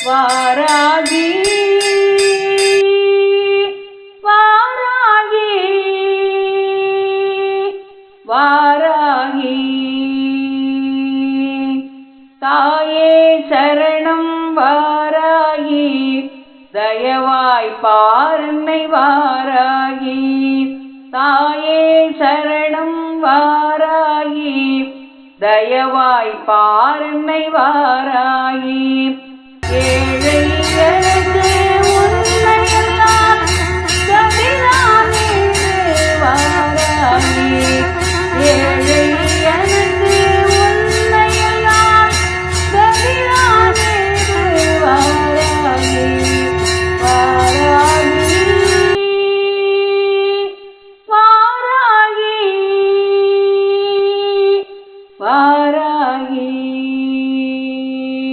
வாராகி வாராகி வாராகி தாயே சரணம் வாராகி தயவாய் பாருன்னை வாராகி தாயே சரணம் வாராகி தயவாய் பாருன்னை வாராகி